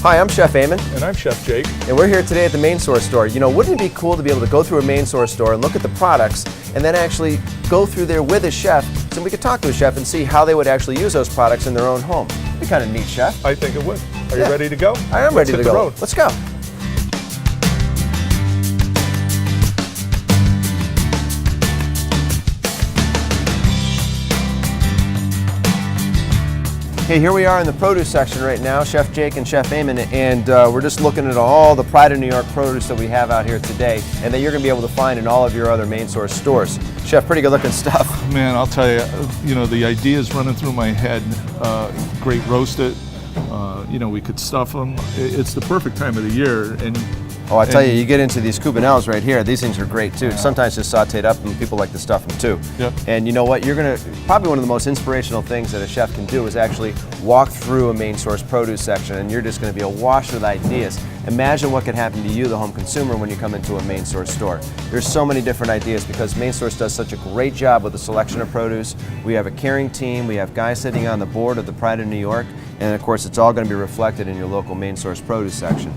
Hi, I'm Chef Eamon. And I'm Chef Jake. And we're here today at the Main Source store. You know, wouldn't it be cool to be able to go through a Main Source store and look at the products and then actually go through there with a chef so we could talk to a chef and see how they would actually use those products in their own home? It'd be kind of neat, Chef. I think it would. Are you ready to go? I am ready to go. Road. Let's go. Hey, here we are in the produce section right now, Chef Jake and Chef Eamon, and we're just looking at all the Pride of New York produce that we have out here today and that you're going to be able to find in all of your other Main Source stores. Chef, pretty good looking stuff. Man, I'll tell you, the ideas running through my head. Great roasted. We could stuff them. It's the perfect time of the year. Oh, I tell you, you get into these Cubanelles right here, these things are great too. Sometimes just sauteed up and people like to stuff them too. Yep. And you know what, probably one of the most inspirational things that a chef can do is actually walk through a Main Source produce section and you're just going to be awash with ideas. Imagine what could happen to you, the home consumer, when you come into a Main Source store. There's so many different ideas because Main Source does such a great job with the selection of produce. We have a caring team, we have guys sitting on the board of the Pride of New York, and of course it's all going to be reflected in your local Main Source produce section.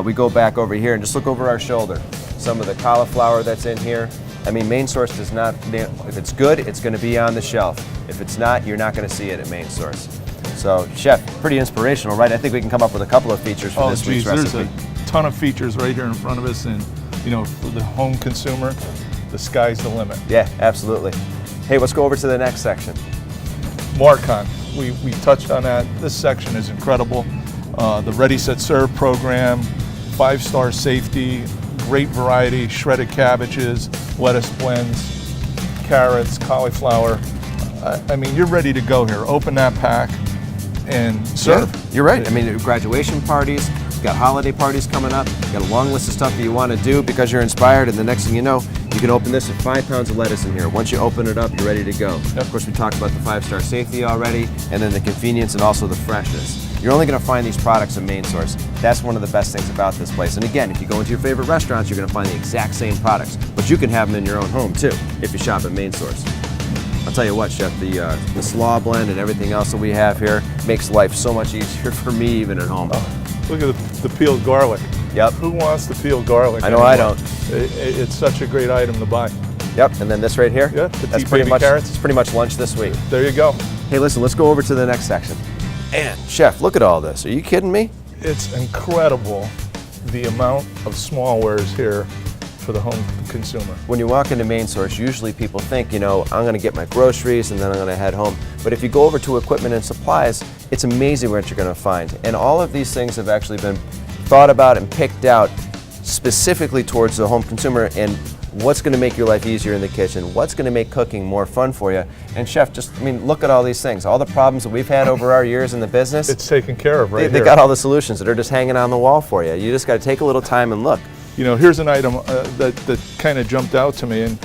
We go back over here and just look over our shoulder. Some of the cauliflower that's in here. I mean, Main Source does not, if it's good, it's going to be on the shelf. If it's not, you're not going to see it at Main Source. So, Chef, pretty inspirational, right? I think we can come up with a couple of features for this week's recipe. There's a ton of features right here in front of us, and for the home consumer, the sky's the limit. Yeah, absolutely. Hey, let's go over to the next section. Marcon, we touched on that. This section is incredible. The Ready, Set, Serve program, 5-star safety, great variety, shredded cabbages, lettuce blends, carrots, cauliflower. I mean, you're ready to go here. Open that pack and serve. Yeah, you're right. I mean, graduation parties, you've got holiday parties coming up, you've got a long list of stuff that you want to do because you're inspired, and the next thing you know, you can open this with 5 pounds of lettuce in here. Once you open it up, you're ready to go. Yep. Of course, we talked about the 5-star safety already, and then the convenience and also the freshness. You're only going to find these products at Main Source. That's one of the best things about this place. And again, if you go into your favorite restaurants, you're going to find the exact same products, but you can have them in your own home too if you shop at Main Source. I'll tell you what, Chef, the slaw blend and everything else that we have here makes life so much easier for me even at home. Oh, look at the peeled garlic. Yep. Who wants the peeled garlic? I know I don't. It's such a great item to buy. Yep, and then this right here? Yeah, that's pretty much carrots. It's pretty much lunch this week. There you go. Hey, listen, let's go over to the next section. And Chef, look at all this. Are you kidding me? It's incredible the amount of smallwares here for the home consumer. When you walk into Main Source, usually people think, I'm going to get my groceries and then I'm going to head home. But if you go over to equipment and supplies, it's amazing what you're going to find. And all of these things have actually been thought about and picked out specifically towards the home consumer and what's going to make your life easier in the kitchen, what's going to make cooking more fun for you. And Chef, look at all these things, all the problems that we've had over our years in the business. It's taken care of right here. They got all the solutions that are just hanging on the wall for you. You just got to take a little time and look. Here's an item that kind of jumped out to me, and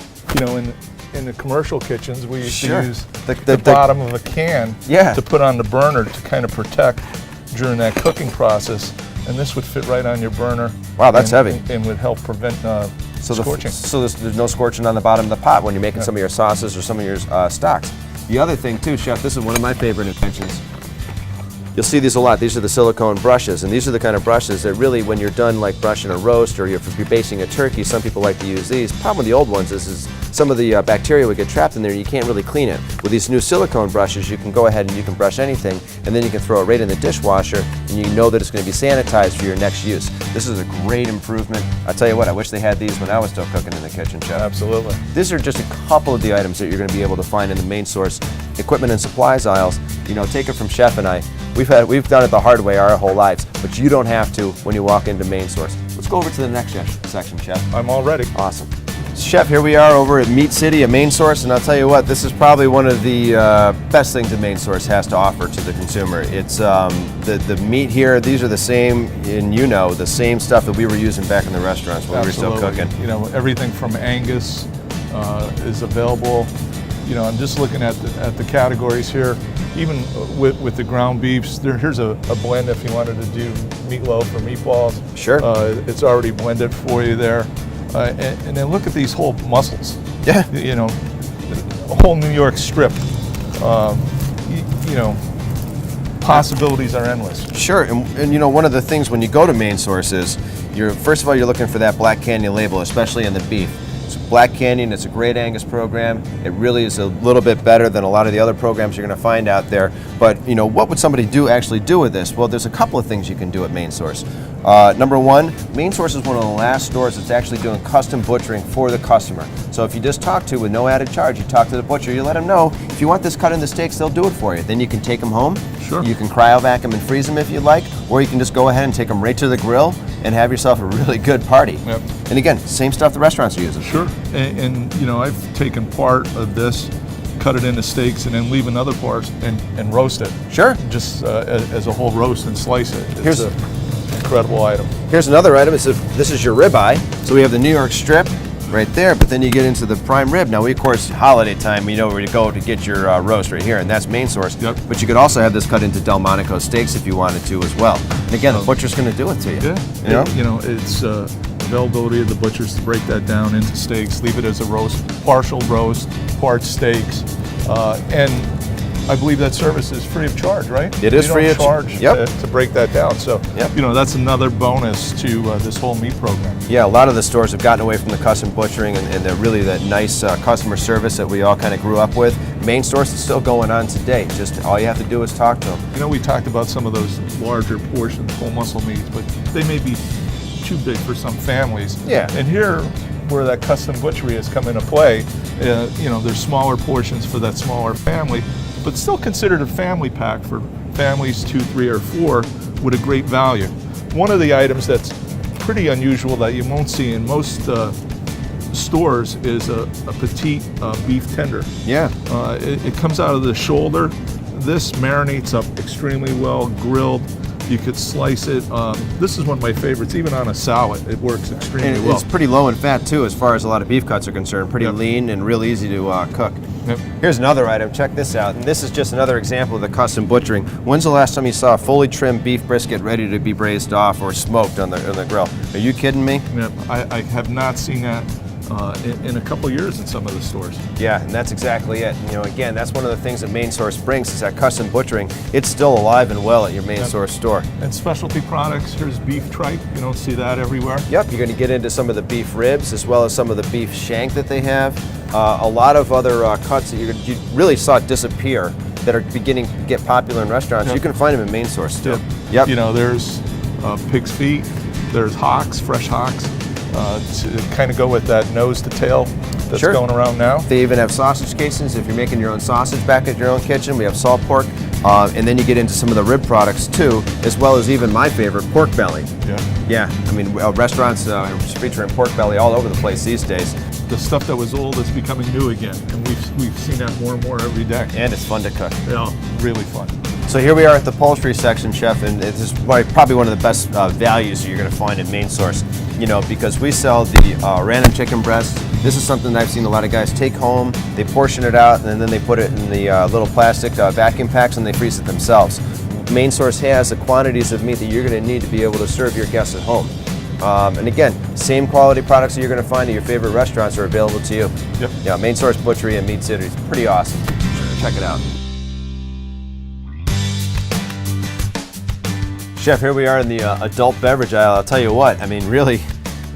in the commercial kitchens we used to use the bottom of a can to put on the burner to kind of protect during that cooking process, and this would fit right on your burner. Wow, that's heavy. And would help prevent scorching. So there's no scorching on the bottom of the pot when you're making some of your sauces or some of your stocks. The other thing too, Chef, this is one of my favorite inventions. You'll see these a lot. These are the silicone brushes, and these are the kind of brushes that really, when you're done like brushing a roast or if you're basting a turkey, some people like to use these. The problem with the old ones is some of the bacteria would get trapped in there and you can't really clean it. With these new silicone brushes, you can go ahead and you can brush anything, and then you can throw it right in the dishwasher, and you know that it's going to be sanitized for your next use. This is a great improvement. I'll tell you what, I wish they had these when I was still cooking in the kitchen, Chef. Absolutely. These are just a couple of the items that you're going to be able to find in the Main Source equipment and supplies aisles. Take it from Chef and I. We've done it the hard way our whole lives, but you don't have to when you walk into Main Source. Let's go over to the next section, Chef. I'm all ready. Awesome. Chef, here we are over at Meat City, a Main Source, and I'll tell you what, this is probably one of the best things that Main Source has to offer to the consumer. It's the meat here, these are the same, and the same stuff that we were using back in the restaurants when Absolutely. we were still cooking. Everything from Angus is available. I'm just looking at the categories here. Even with the ground beefs, here's a blend if you wanted to do meatloaf or meatballs. Sure. It's already blended for you there. And then look at these whole mussels. Yeah. A whole New York strip. possibilities are endless. Sure, and you know, one of the things when you go to Main Source is, first of all, you're looking for that Black Canyon label, especially in the beef. So Black Canyon, it's a great Angus program. It really is a little bit better than a lot of the other programs you're going to find out there. But you know, what would somebody actually do with this? Well, there's a couple of things you can do at Main Source. Number one, Main Source is one of the last stores that's actually doing custom butchering for the customer. So if you just talk to with no added charge, you talk to the butcher, you let them know if you want this cut into steaks, they'll do it for you. Then you can take them home. Sure. You can cryovac them and freeze them if you like, or you can just go ahead and take them right to the grill and have yourself a really good party. Yep. And again, same stuff the restaurants are using. Sure. And you know, I've taken part of this, cut it into steaks, and then leave another part and roast it. Sure. Just as a whole roast and slice it. Here's It's an incredible item. Here's another item. This is your ribeye. So we have the New York strip right there, but then you get into the prime rib. Now, we, of course, holiday time, you know where you go to get your roast right here, and that's Main Source. Yep. But you could also have this cut into Delmonico steaks if you wanted to as well. And again, the butcher's going to do it to you. Yeah. You know, it's availability of the butchers to break that down into steaks, leave it as a roast, partial roast, part steaks, and I believe that service is free of charge, right? It is free of charge. Yep. To break that down. So, Yep. you know, that's another bonus to this whole meat program. Yeah, a lot of the stores have gotten away from the custom butchering and really that nice customer service that we all kind of grew up with. Main Source is still going on today. Just all you have to do is talk to them. You know, we talked about some of those larger portions, full muscle meats, but they may be too big for some families. Yeah. And here, where that custom butchery has come into play, you know, there's smaller portions for that smaller family, but still considered a family pack for families 2, 3, or 4 with a great value. One of the items that's pretty unusual that you won't see in most stores is a petite beef tender. Yeah. It comes out of the shoulder. This marinates up extremely well, grilled. You could slice it. This is one of my favorites, even on a salad. It works extremely And well. it's pretty low in fat too, as far as a lot of beef cuts are concerned. Pretty Yep. lean and real easy to cook. Yep. Here's another item. Check this out. And this is just another example of the custom butchering. When's the last time you saw a fully trimmed beef brisket ready to be braised off or smoked on the grill? Are you kidding me? Yep. I have not seen that in a couple years in some of the stores. Yeah, and that's exactly it. You know, again, that's one of the things that Main Source brings is that custom butchering. It's still alive and well at your Main Yep. Source store. And specialty products, here's beef tripe. You don't see that everywhere. Yep, you're going to get into some of the beef ribs as well as some of the beef shank that they have. A lot of other cuts that you really saw disappear that are beginning to get popular in restaurants. Yep. You can find them in Main Source still. Yep. Yep. You know, there's pig's feet, there's hocks, fresh hocks, to kind of go with that nose to tail that's Sure. going around now. They even have sausage casings if you're making your own sausage back at your own kitchen. We have salt pork. And then you get into some of the rib products too, as well as even my favorite, pork belly. Yeah. Yeah, I mean, restaurants are featuring pork belly all over the place these days. The stuff that was old is becoming new again, and we've seen that more and more every day. And it's fun to cook. Yeah, really fun. So here we are at the poultry section, Chef, and this is probably one of the best values you're going to find in Main Source. You know, because we sell the random chicken breast. This is something that I've seen a lot of guys take home. They portion it out, and then they put it in the little plastic vacuum packs, and they freeze it themselves. Main Source has the quantities of meat that you're going to need to be able to serve your guests at home. And again, same quality products that you're going to find at your favorite restaurants are available to you. Yep. Yeah, Main Source Butchery in Meat City. It's pretty awesome. Check it out. Chef, here we are in the adult beverage aisle. I'll tell you what, I mean, really,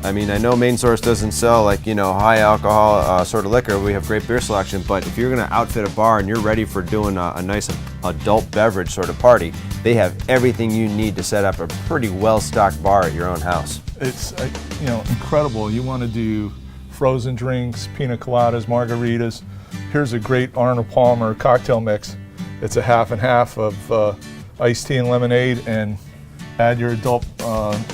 I know Main Source doesn't sell like, you know, high alcohol sort of liquor. We have great beer selection, but if you're going to outfit a bar and you're ready for doing a nice adult beverage sort of party, they have everything you need to set up a pretty well-stocked bar at your own house. It's you know, incredible. You want to do frozen drinks, pina coladas, margaritas. Here's a great Arnold Palmer cocktail mix. It's a half and half of iced tea and lemonade, and add your adult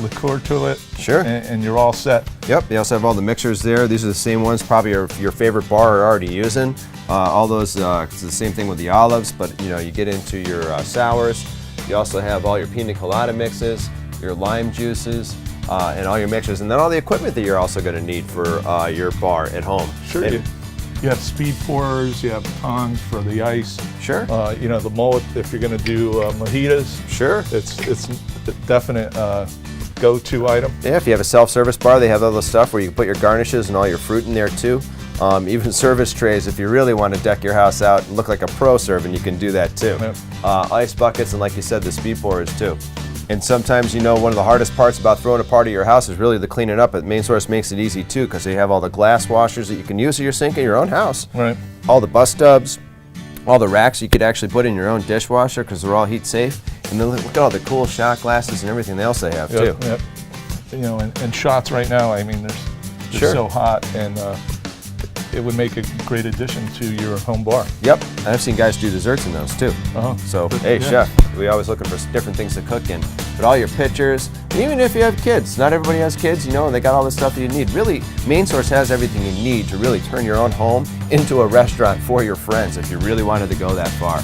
liqueur to it. Sure. And you're all set. Yep, they also have all the mixers there. These are the same ones probably your favorite bar are already using. All those, it's the same thing with the olives, but you know, you get into your sours. You also have all your pina colada mixes, your lime juices, and all your mixers, and then all the equipment that you're also going to need for your bar at home. Sure. And- You have speed pourers, you have tongs for the ice. Sure. You know, the mullet if you're going to do mojitos. Sure. It's a definite go-to item. Yeah, if you have a self-service bar, they have all the stuff where you can put your garnishes and all your fruit in there too. Even service trays, if you really want to deck your house out and look like a pro serving, you can do that too. Yep. Ice buckets, and like you said, the speed pourers too. And sometimes, you know, one of the hardest parts about throwing a party at your house is really the cleaning up. But Main Source makes it easy too, because they have all the glass washers that you can use at your sink in your own house. Right. All the bus stubs, all the racks you could actually put in your own dishwasher because they're all heat safe. And then look at all the cool shot glasses and everything else they have too. Yep. You know, and shots right now, I mean, they're Sure. so hot, and it would make a great addition to your home bar. Yep, and I've seen guys do desserts in those too. Uh-huh. So, But, hey, yeah. chef, we always looking for different things to cook in. But all your pitchers, and even if you have kids, not everybody has kids, you know, and they got all the stuff that you need. Really, Main Source has everything you need to really turn your own home into a restaurant for your friends if you really wanted to go that far.